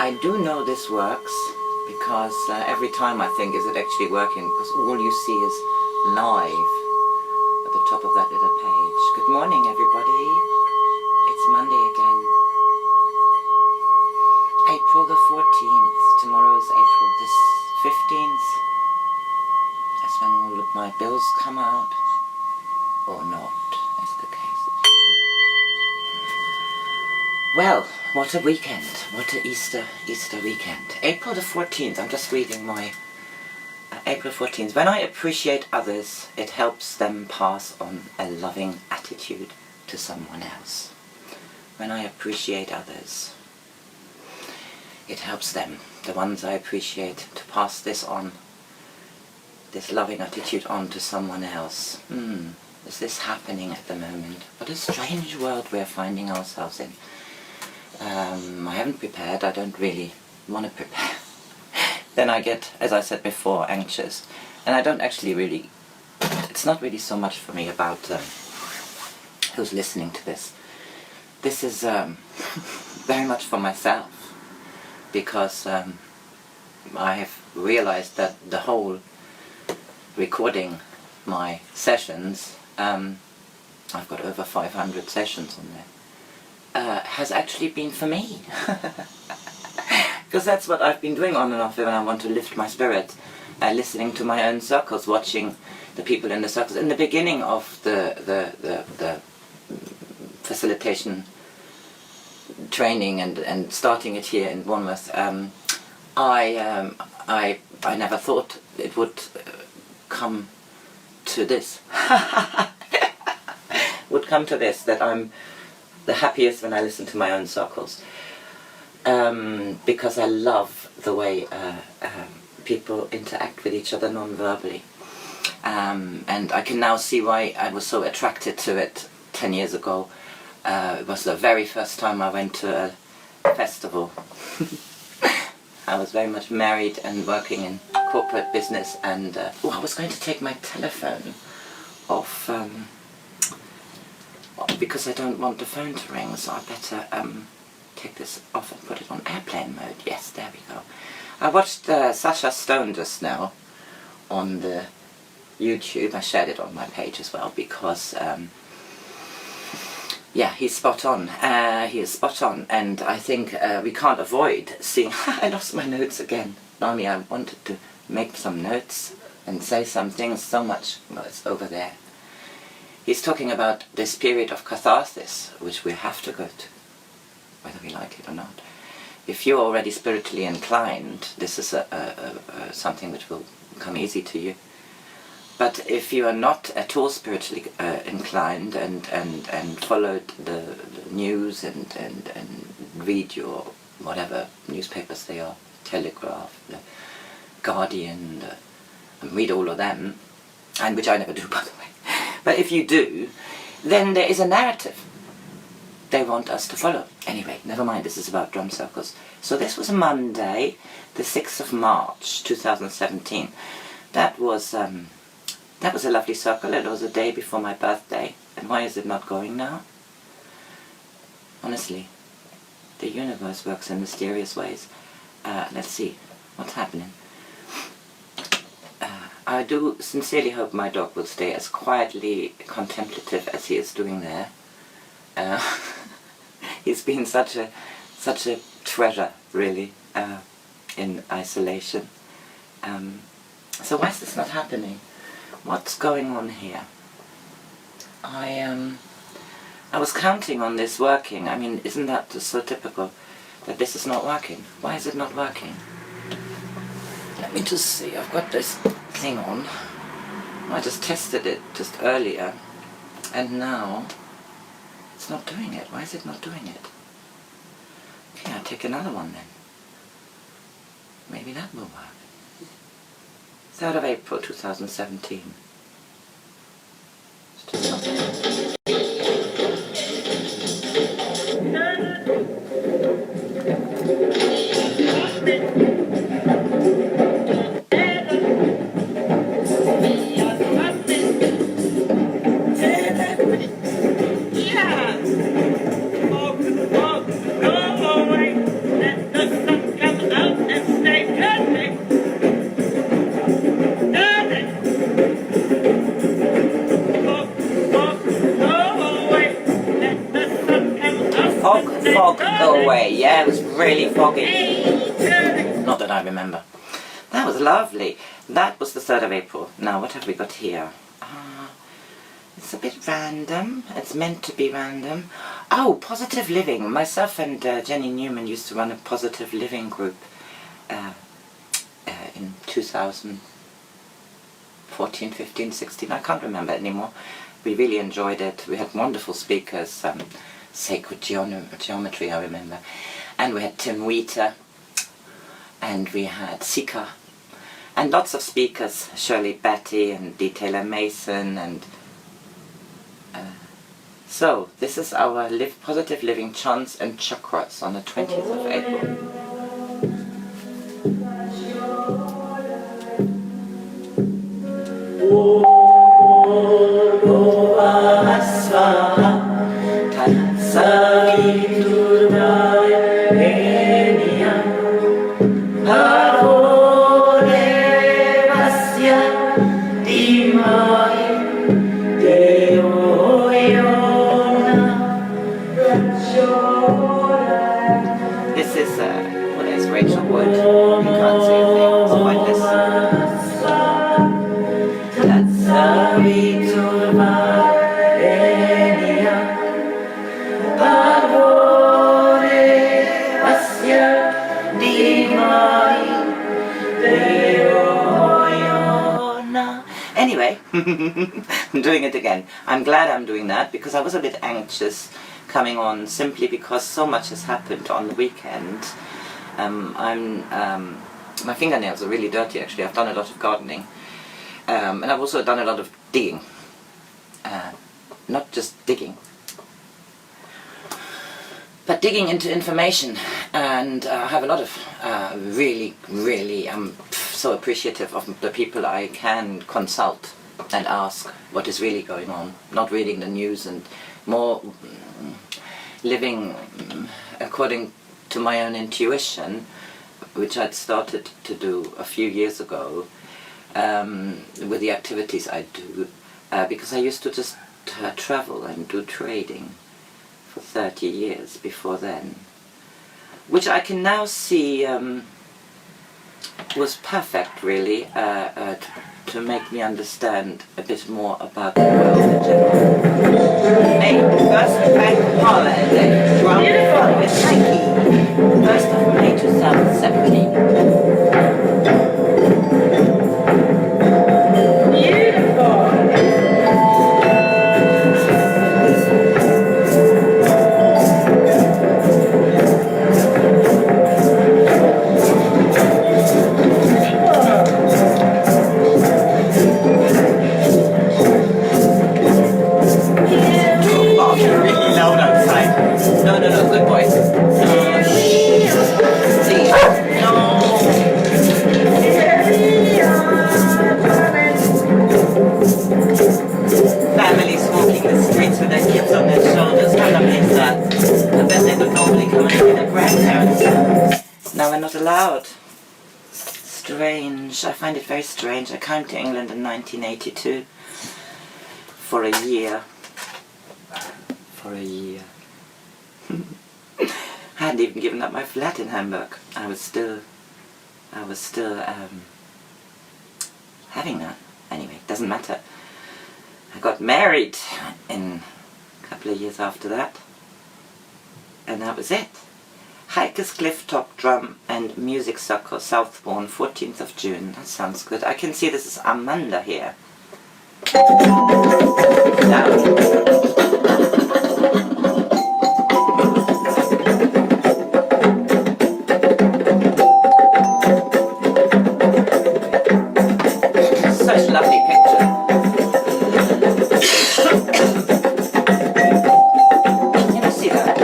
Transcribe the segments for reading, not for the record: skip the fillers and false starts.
I do know this works because every time I think, is it actually working? Because all you see is live at the top of that little page. Good morning, everybody. It's Monday again. April the 14th. Tomorrow is April the 15th. That's when all of my bills come out. Or not, is the case. Well, what a weekend. What a Easter weekend. April the 14th. I'm just reading my April 14th. When I appreciate others, it helps them pass on a loving attitude to someone else. When I appreciate others, it helps them, the ones I appreciate, to pass this on, this loving attitude on to someone else. Is this happening at the moment? What a strange world we're finding ourselves in. I haven't prepared. I don't really want to prepare. Then I get, as I said before, anxious. And I don't actually really, it's not really so much for me about who's listening to this. This is very much for myself, because I have realized that the whole recording my sessions, I've got over 500 sessions on there, has actually been for me. Because that's what I've been doing on and off when I want to lift my spirit, listening to my own circles, watching the people in the circles. In the beginning of the facilitation training and starting it here in Bournemouth, I never thought it would come to this. Would come to this, that I'm the happiest when I listen to my own circles. Because I love the way people interact with each other non-verbally. And I can now see why I was so attracted to it 10 years ago. It was the very first time I went to a festival. I was very much married and working in corporate business, and I was going to take my telephone off because I don't want the phone to ring, so I better take this off and put it on airplane mode. Yes, there we go. I watched Sacha Stone just now on the YouTube. I shared it on my page as well because yeah, he's spot on. He is spot on, and I think we can't avoid seeing. I lost my notes again. Normally I wanted to make some notes and say some things so much. Well, it's over there. He's talking about this period of catharsis, which we have to go to, whether we like it or not. If you're already spiritually inclined, this is something which will come easy to you. But if you are not at all spiritually inclined and followed the news and read your whatever newspapers they are, Telegraph, the Guardian, and read all of them, and which I never do, by the way. But if you do, then there is a narrative they want us to follow. Anyway, never mind, this is about drum circles. So this was Monday, the 6th of March, 2017. That was a lovely circle. It was a day before my birthday. And why is it not going now? Honestly, the universe works in mysterious ways. Let's see what's happening. I do sincerely hope my dog will stay as quietly contemplative as he is doing there. He's been such a treasure, really, in isolation. So why is this not happening? What's going on here? I was counting on this working. I mean, isn't that just so typical that this is not working? Why is it not working? Let me just see. I've got this thing on. I just tested it just earlier, and now it's not doing it. Why is it not doing it? Okay, I'll take another one then. Maybe that will work. 3rd of April 2017. It's just not there. Yeah! Oh, go away! Let the sun fog go away. Yeah, it was really foggy. Not that I remember. That was lovely. That was the 3rd of April. Now, what have we got here? It's a bit random. It's meant to be random. Oh, positive living. Myself and Jenny Newman used to run a positive living group in 2014, 15, 16. I can't remember anymore. We really enjoyed it. We had wonderful speakers. Sacred Geometry, I remember. And we had Tim Wheater. And we had Sika. And lots of speakers. Shirley Batty and D. Taylor Mason and... So, this is our positive living chants and chakras on the 20th of April. Anyway, I'm doing it again. I'm glad I'm doing that because I was a bit anxious coming on simply because so much has happened on the weekend. My fingernails are really dirty actually. I've done a lot of gardening and I've also done a lot of digging. Not just digging, but digging into information, and I have a lot of really, I'm so appreciative of the people I can consult and ask what is really going on, not reading the news and more living according to my own intuition, which I'd started to do a few years ago with the activities I do, because I used to just travel and do trading for 30 years before then, which I can now see was perfect really to make me understand a bit more about the world in general. May, first bank holiday, drum fun with Nike, 1st of May 2017. Now we're not allowed. Strange. I find it very strange. I came to England in 1982 for a year. I hadn't even given up my flat in Hamburg. I was still having that. Anyway, it doesn't matter. I got married in a couple of years after that, and that was it. Hikers Cliff Top Drum and Music Circle, Southbourne, 14th of June. That sounds good. I can see this is Amanda here. Such lovely picture. Can you see that?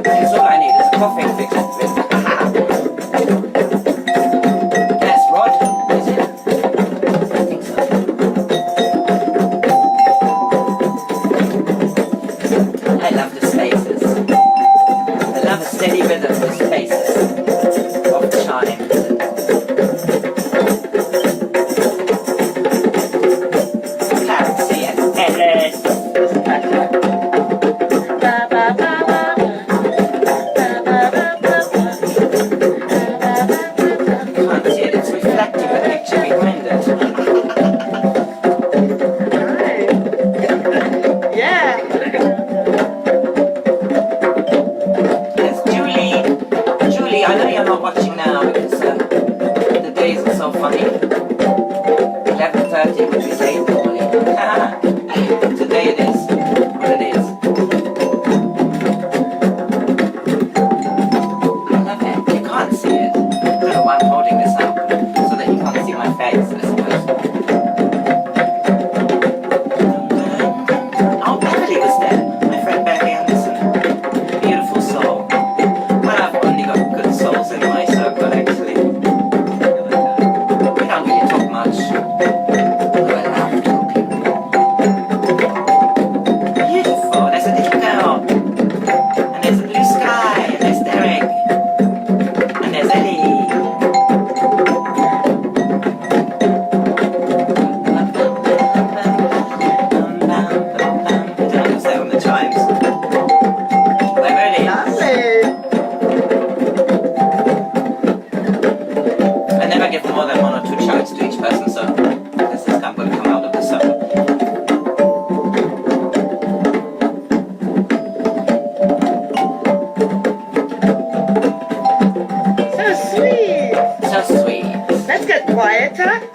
It's all I need is a coughing fix.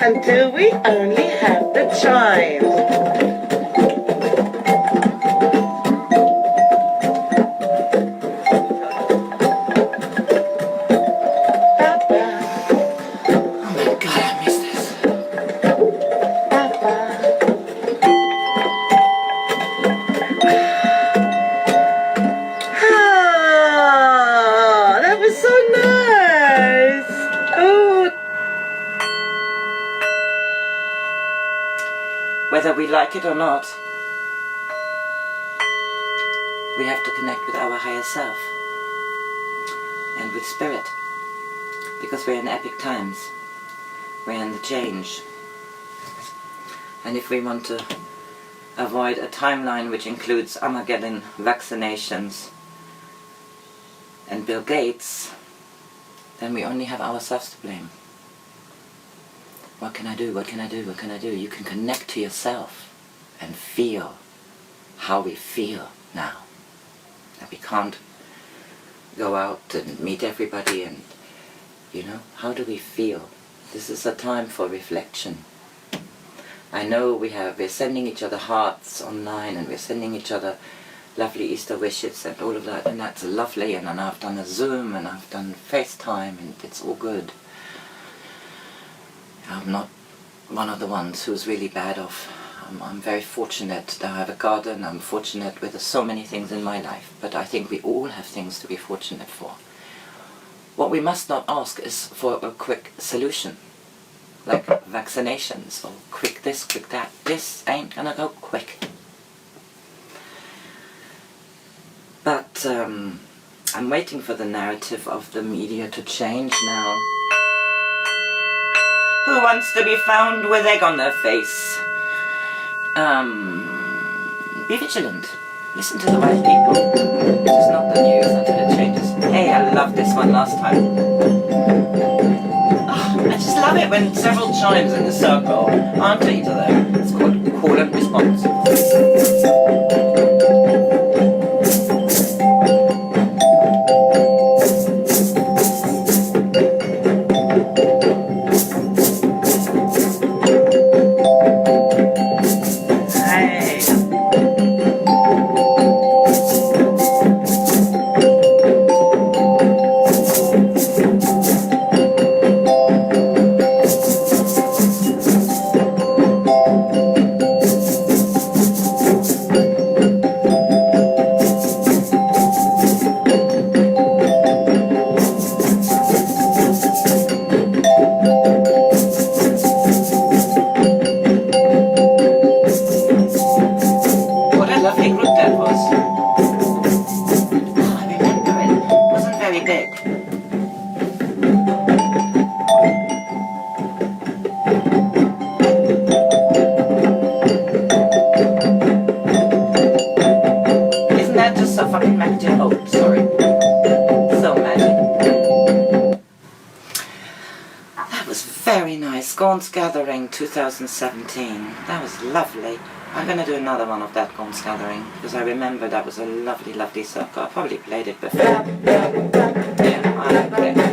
until we only have the chimes. Whether we like it or not, we have to connect with our higher self and with spirit, because we're in epic times, we're in the change. And if we want to avoid a timeline which includes Armageddon, vaccinations and Bill Gates, then we only have ourselves to blame. What can I do? What can I do? What can I do? You can connect to yourself and feel how we feel now. That we can't go out and meet everybody and, you know, how do we feel? This is a time for reflection. I know we're sending each other hearts online and we're sending each other lovely Easter wishes and all of that, and that's lovely, and I've done a Zoom and I've done FaceTime and it's all good. I'm not one of the ones who's really bad off. I'm very fortunate that I have a garden. I'm fortunate with so many things in my life, but I think we all have things to be fortunate for. What we must not ask is for a quick solution, like vaccinations or quick this, quick that. This ain't gonna go quick. But I'm waiting for the narrative of the media to change now. Who wants to be found with egg on their face? Be vigilant. Listen to the right people. This is not the news until it changes. Hey, I loved this one last time. Oh, I just love it when several chimes in a circle answer each other. It's called call and response. Gathering 2017. That was lovely. I'm going to do another one of that Gaunt's Gathering because I remember that was a lovely, lovely circle. I probably played it before. Yeah, I played it.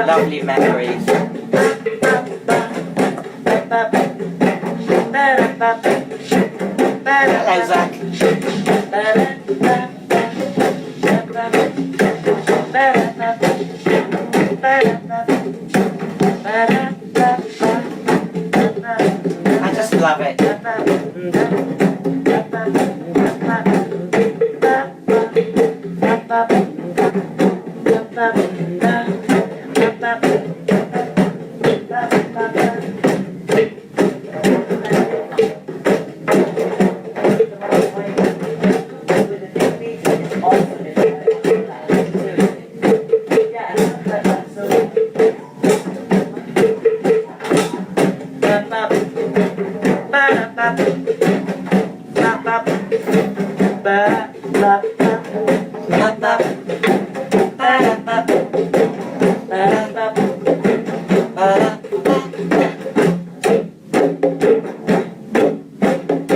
Lovely memories. Hello, Zach. I just love it.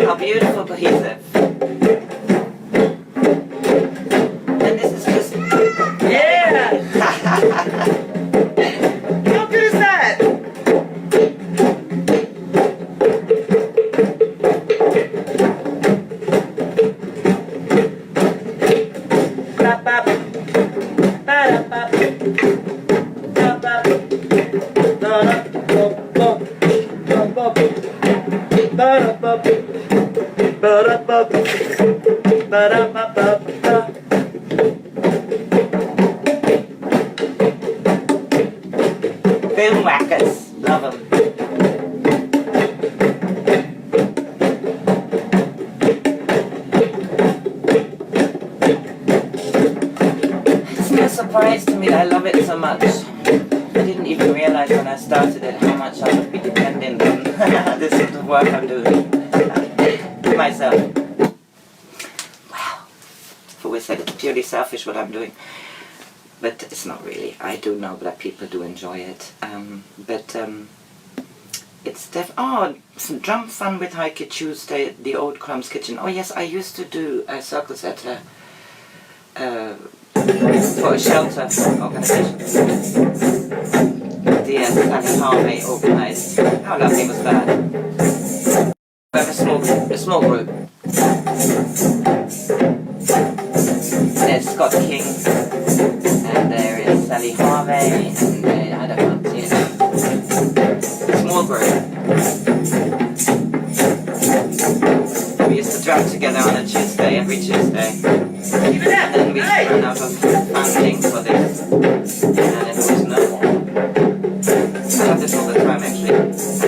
How beautiful, cohesive. Boom whackers. Love them. It's no surprise to me that I love it so much. I didn't even realize when I started it how much I would be dependent on this sort of work I'm doing myself. Wow. I've always said it's purely selfish what I'm doing. But it's not really. I do know that people do enjoy it. It's some drum fun with Heike Tuesday, the old Crumbs Kitchen. Oh yes, I used to do circles at for a shelter organisation. The Sally Harvey organised. How lovely was that? We have a small group. There's Scott King, and there is Sally Harvey, and I don't know, you know, small group. We used to drum together on a Tuesday, every Tuesday. And then we ran out of funding for this, and it was no more. I have this all the time actually. I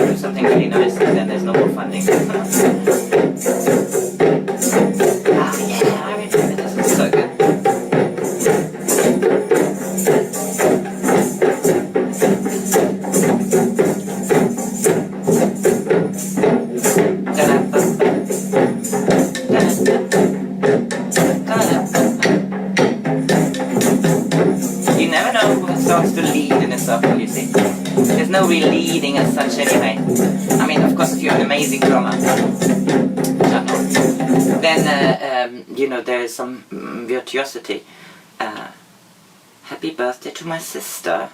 do something really nice and then there's no more funding. Yeah, I remember this was so good. You never know who starts to lead in a circle, you see. There's no real leading as such anyway. I mean, of course, if you're an amazing drummer, then, you know, there is some virtuosity. Happy birthday to my sister,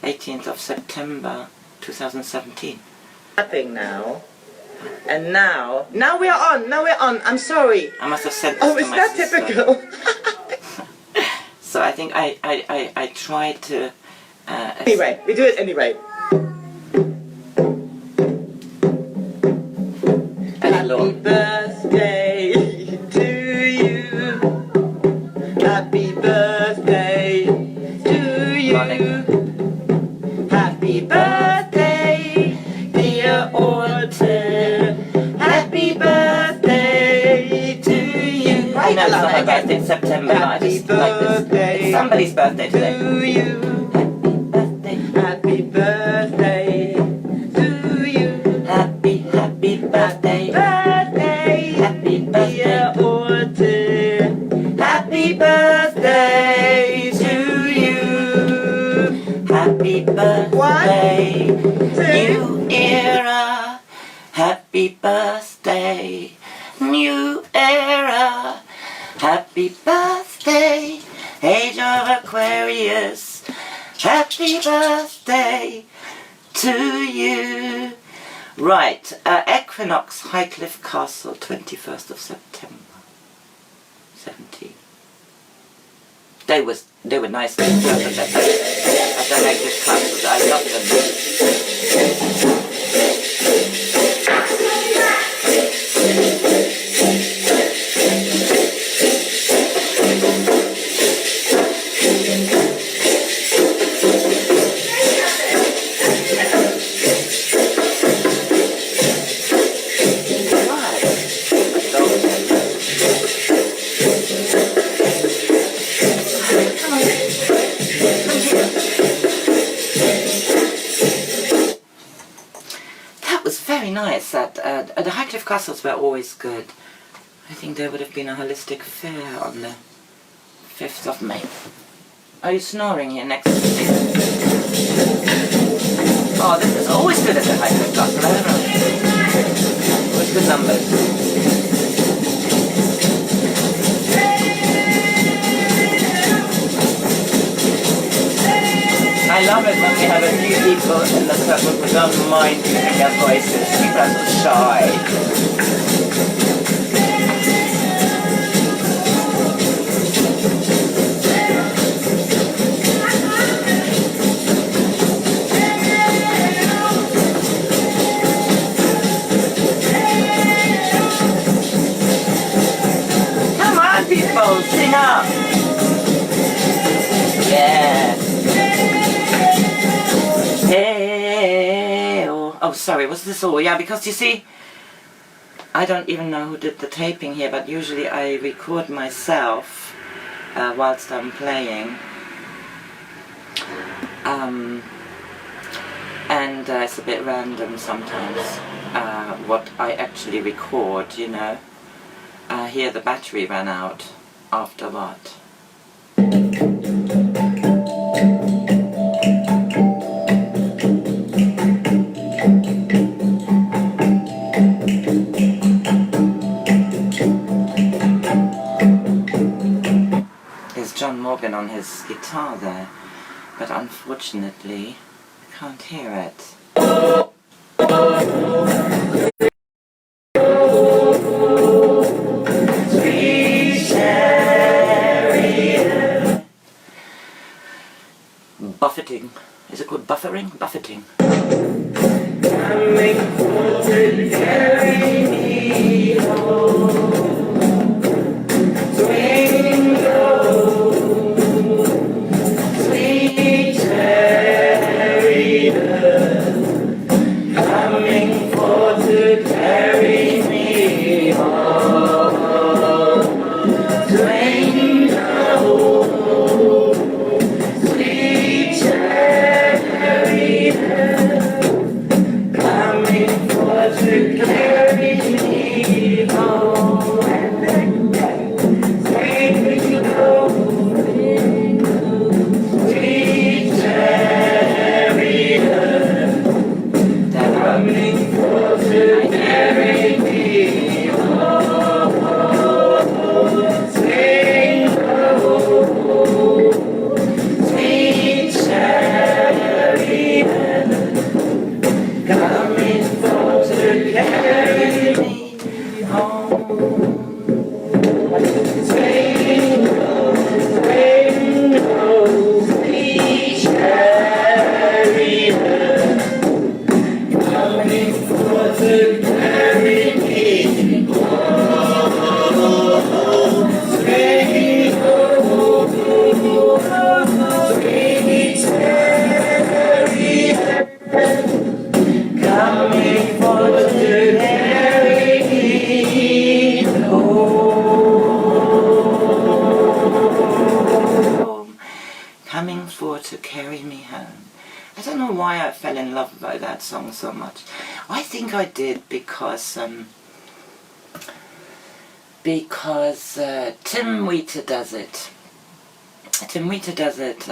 18th of September, 2017. Nothing now. And now we're on, I'm sorry. I must have said this to my sister. Oh, is that typical? So I think I tried to... Anyway, we do it anyway. Happy birthday to you. Happy birthday to you. Happy birthday, dear Alter. Happy birthday to you. I know it's not my birthday in September, but I just like this. It's somebody's birthday today. To you. Happy birthday to you. Happy birthday. Happy birthday. Alter. Happy birthday to you. Happy birthday. New era. Happy birthday. New era. Happy birthday. Age of Aquarius. Happy birthday to you. Right, Equinox, Highcliffe Castle, 21st of September, 17. They were nice at the Highcliffe Castle. I loved them. Nice. The Highcliffe Castles were always good. I think there would have been a holistic fair on the 5th of May. Are you snoring here next to me? Oh, this is always good at the Highcliffe Castle, I don't know. Always good numbers. I love it when we have a few people in the circle who don't mind using their voices. People are so shy. Come on, people, sing up! Yeah. Hey. Oh, sorry, was this all? Yeah, because you see, I don't even know who did the taping here, but usually I record myself whilst I'm playing. And it's a bit random sometimes what I actually record, you know. Here the battery ran out after what? There's John Morgan on his guitar there, but unfortunately I can't hear it. Buffeting. Is it called buffering? Buffeting. Song so much. I think I did because Tim Wheater does it. Tim Wheater does it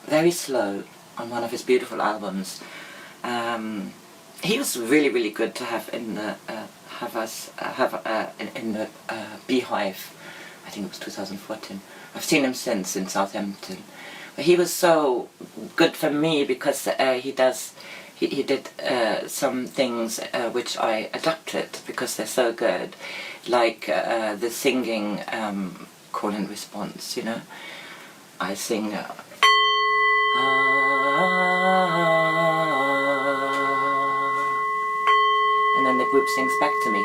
very slow on one of his beautiful albums. He was really good to have in the in the Beehive. I think it was 2014. I've seen him since in Southampton. He was so good for me because he did some things which I adapted because they're so good, like the singing call and response, you know. I sing and then the group sings back to me,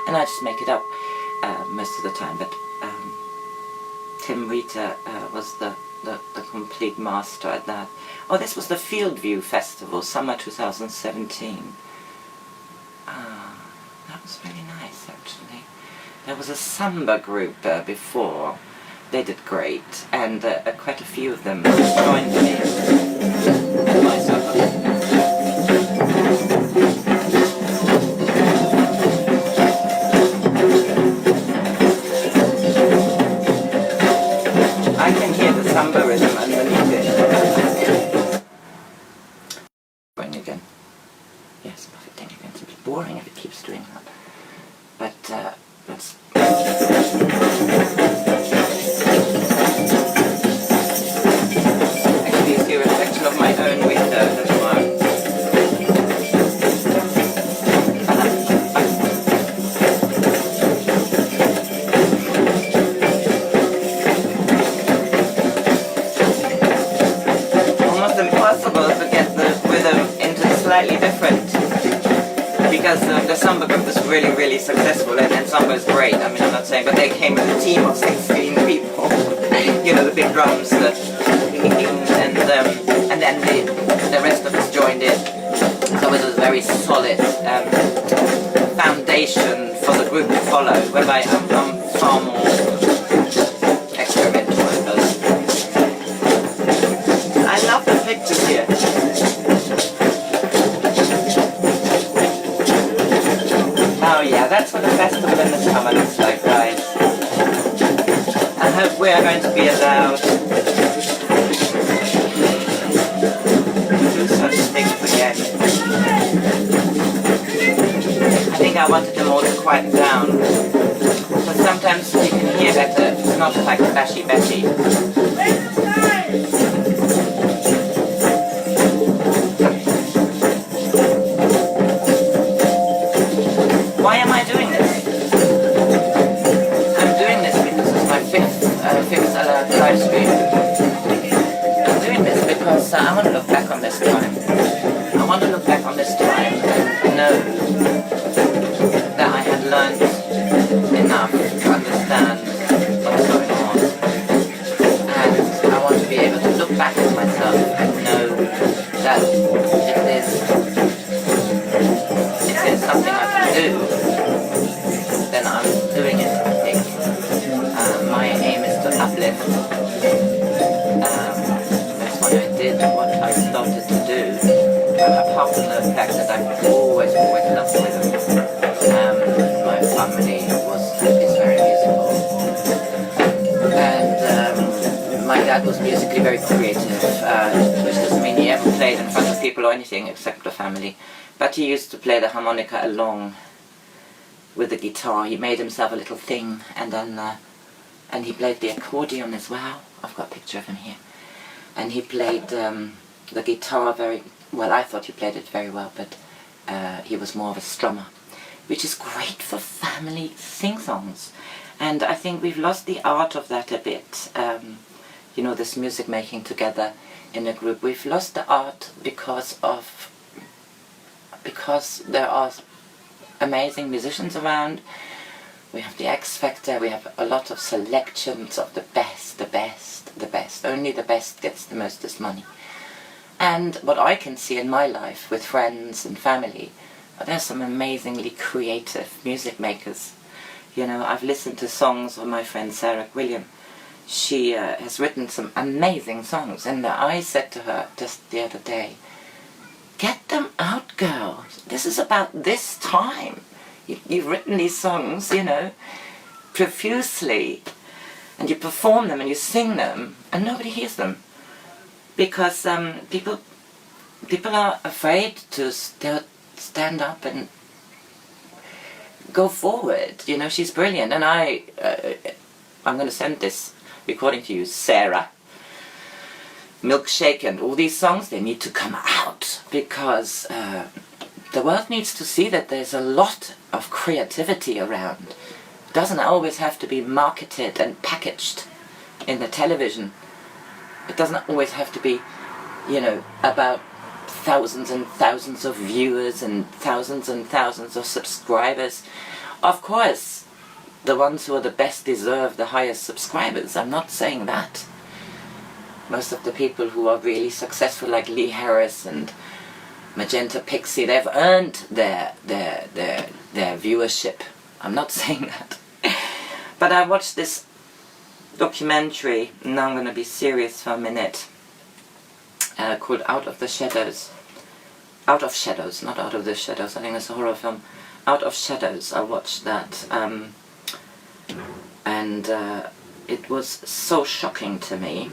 and I just make it up most of the time, but Tim Wheater was the complete master at that. Oh, this was the Fieldview Festival, summer 2017. That was really nice, actually. There was a samba group before. They did great, and quite a few of them joined me at my supper. Samba rhythm underneath it. Going again. Yes, buffeting again. It's a bit boring if it keeps doing that. But let's. Actually, you see a reflection of my own window. That's why. Slightly different because the samba group was really successful and samba is great. I mean, I'm not saying, but they came with a team of 16 people. you know, the big drums, and then the rest of us joined in. So it was a very solid foundation for the group to follow. Whereby I'm far more experimental, I suppose. I love the pictures here. Oh yeah, that's what a festival in the summer looks like, guys. I hope we are going to be allowed to do such things again. I think I wanted them all to quieten down. But sometimes you can hear better. It's not like bashy bashy. Why am I doing this? I'm doing this because it's my fifth live stream. I'm doing this because I want to look back on this time. I want to look back on this time and know that I had learned enough to understand what's going on. And I want to be able to look back at myself and know that if there's something I can do, then I'm doing it, I think. My aim is to uplift. That's why I did what I started to do. Apart from the fact that I've always loved rhythm. My family is very musical. And my dad was musically very creative, which doesn't mean he ever played in front of people or anything except the family. But he used to play the harmonica along with the guitar. He made himself a little thing, and then and he played the accordion as well. I've got a picture of him here. And he played the guitar very well. I thought he played it very well, but he was more of a strummer, which is great for family sing-songs. And I think we've lost the art of that a bit. You know, this music making together in a group. We've lost the art because there are amazing musicians around. We have the X Factor, we have a lot of selections of the best. Only the best gets the most money. And what I can see in my life with friends and family, there's some amazingly creative music makers. You know, I've listened to songs of my friend Sarah William. She has written some amazing songs, and I said to her just the other day, get them out, girl. This is about this time. You've written these songs, you know, profusely, and you perform them and you sing them, and nobody hears them. Because people are afraid to stand up and go forward. You know, she's brilliant, and I'm going to send this recording to you, Sarah. Milkshake and all these songs, they need to come out, because the world needs to see that there's a lot of creativity around. It doesn't always have to be marketed and packaged in the television. It doesn't always have to be, you know, about thousands and thousands of viewers and thousands of subscribers. Of course, the ones who are the best deserve the highest subscribers. I'm not saying that. Most of the people who are really successful, like Lee Harris and Magenta Pixie, they've earned their viewership. I'm not saying that. But I watched this documentary, and now I'm going to be serious for a minute, called Out of the Shadows. Out of Shadows, not Out of the Shadows. I think it's a horror film. Out of Shadows. I watched that. And it was so shocking to me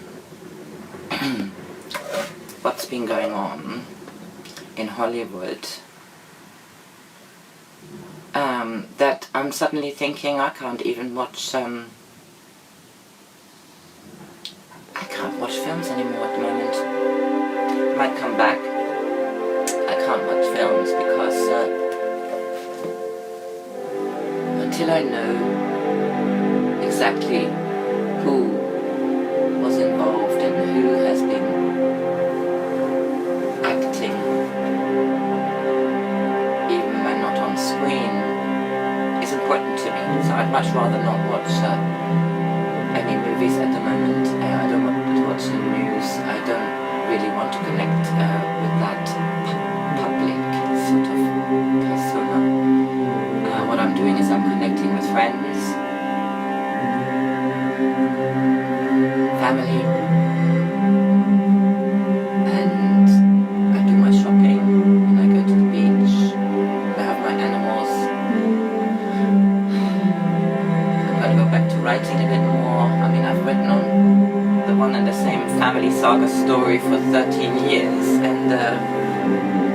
what's been going on in Hollywood, that I'm suddenly thinking I can't even watch I can't watch films anymore at the moment. I might come back. I can't watch films because until I know exactly who was involved and who has been acting, even when not on screen, is important to me. So I'd much rather not watch any movie movies at the moment. I don't want to watch the news. I don't really want to connect with that public sort of persona. What I'm doing is I'm connecting with friends, family, and I do my shopping, and I go to the beach, I have my animals. I'm going to go back to writing a bit more. I mean, I've written on the one and the same family saga story for 13 years, and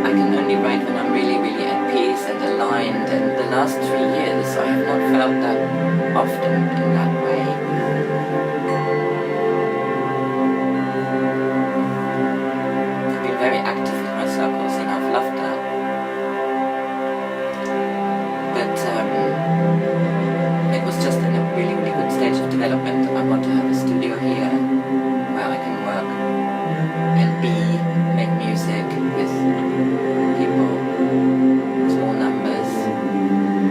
I can only write when I'm really, really at peace and aligned, and the last 3 years I have not felt that often in that way. I've been very active in my circles and I've loved that. But it was just in a really, really good stage of development. I want to have a studio here where I can work and make music with people, small numbers,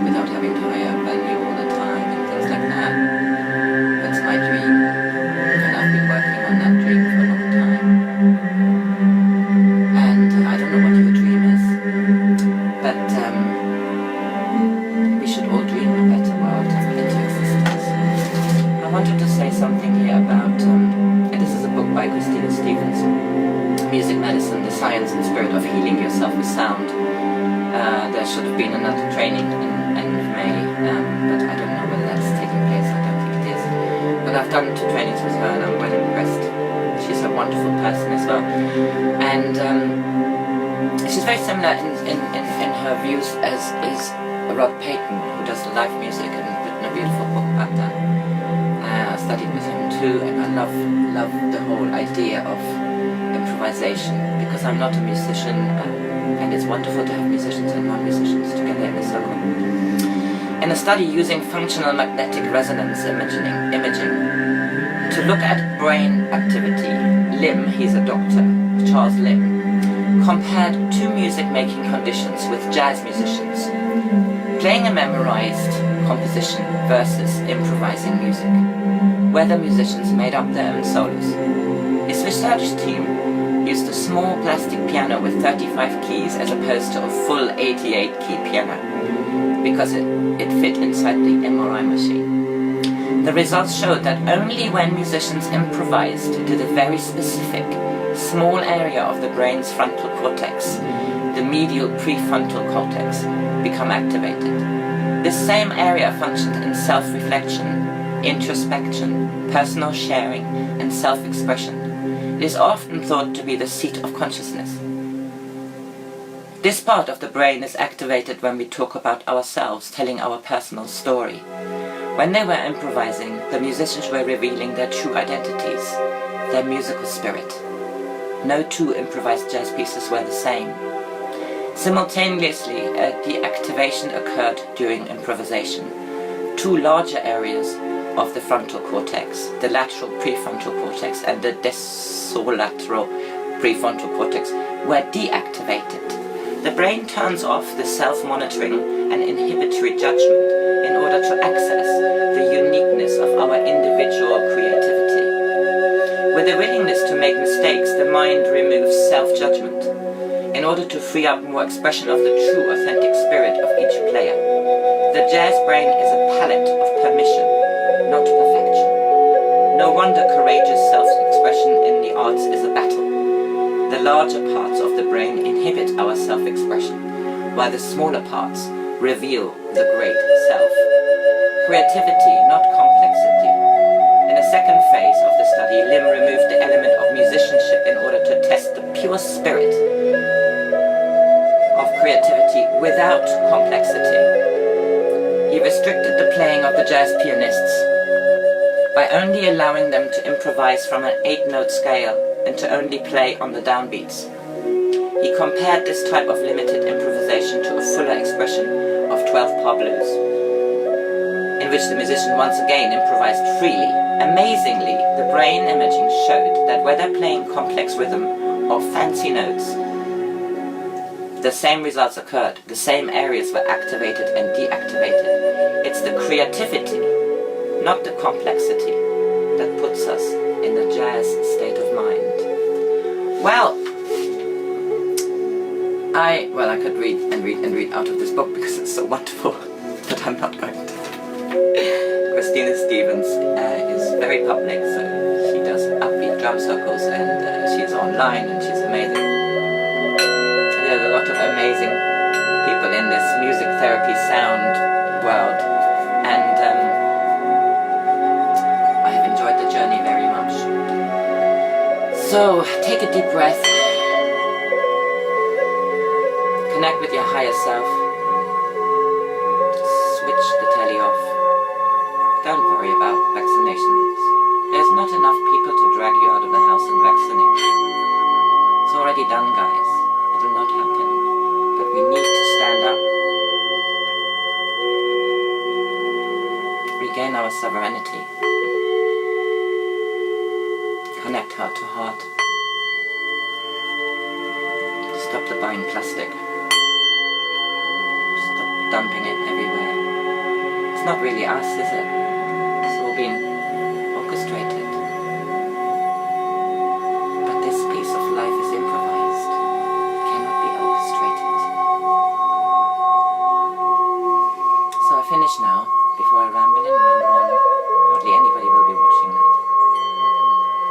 without having to hire a venue all the time and things like that. That's my dream, and I've been working on that dream for a long time. And I don't know what your dream is, but we should all dream a better world into existence. I wanted to say something here about, and this is a book by Christina Stevens, Music Medicine, the Science and Spirit of Healing Yourself with Sound. There should have been another training in end of May, but I don't know whether that's taking place. I don't think it is. But I've done 2 trainings with her and I'm well impressed. She's a wonderful person as well. And she's very similar in her views as is Rod Payton, who does the live music and written a beautiful book about that. I studied with him too, and I love the whole idea of improvisation, because I'm not a musician, and it's wonderful to have musicians and non-musicians together in a circle. In a study using functional magnetic resonance imaging to look at brain activity, Lim, he's a doctor, Charles Lim, compared 2 music-making conditions with jazz musicians, playing a memorized composition versus improvising music, where the musicians made up their own solos. His research team used a small plastic piano with 35 keys as opposed to a full 88-key piano, because it fit inside the MRI machine. The results showed that only when musicians improvised did a very specific, small area of the brain's frontal cortex, the medial prefrontal cortex, become activated. This same area functioned in self-reflection, introspection, personal sharing, and self-expression. It is often thought to be the seat of consciousness. This part of the brain is activated when we talk about ourselves, telling our personal story. When they were improvising, the musicians were revealing their true identities, their musical spirit. No 2 improvised jazz pieces were the same. Simultaneously, a deactivation occurred during improvisation. 2 larger areas of the frontal cortex, the lateral prefrontal cortex and the dorsolateral prefrontal cortex, were deactivated. The brain turns off the self-monitoring and inhibitory judgment in order to access the uniqueness of our individual creativity. With a willingness to make mistakes, the mind removes self-judgment in order to free up more expression of the true, authentic spirit of each player. The jazz brain is a palette of permission, not perfection. No wonder courageous self-expression in the arts is a battle. The larger parts of the brain inhibit our self-expression, while the smaller parts reveal the great self. Creativity, not complexity. In a second phase of the study, Lim removed the element of musicianship in order to test the pure spirit of creativity without complexity. He restricted the playing of the jazz pianists by only allowing them to improvise from an 8-note scale and to only play on the downbeats. He compared this type of limited improvisation to a fuller expression of 12-bar blues, in which the musician once again improvised freely. Amazingly, the brain imaging showed that whether playing complex rhythm or fancy notes, the same results occurred. The same areas were activated and deactivated. It's the creativity, not the complexity, that puts us in a jazz state of mind. Well, I could read and read and read out of this book because it's so wonderful, but I'm not going to. Christina Stevens is very public, so she does upbeat drum circles, and she's online and she's amazing. There's a lot of amazing people in this music therapy sound world, and I have enjoyed the journey very much. So take a deep breath, connect with your higher self, switch the telly off, don't worry about vaccinations. There's not enough people to drag you out of the house and vaccinate. It's already done, guys. It will not happen. But we need to stand up. Regain our sovereignty. Connect heart to heart. Stop the buying plastic. Stop dumping it everywhere. It's not really us, is it? It's all been orchestrated. But this piece of life is improvised. It cannot be orchestrated. So I finish now, before I ramble and ramble on. Hardly anybody will be watching that.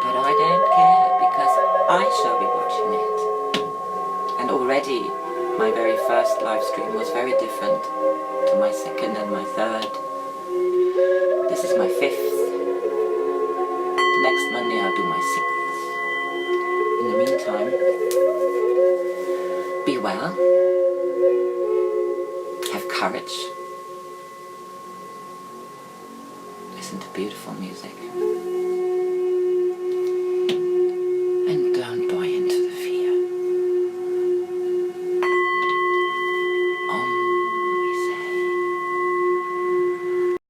But I don't care, because I shall be watching it. And already, my very first live stream was very different to my second and my third. This is my 5th. Next Monday I'll do my 6th. In the meantime, be well, have courage, listen to beautiful music.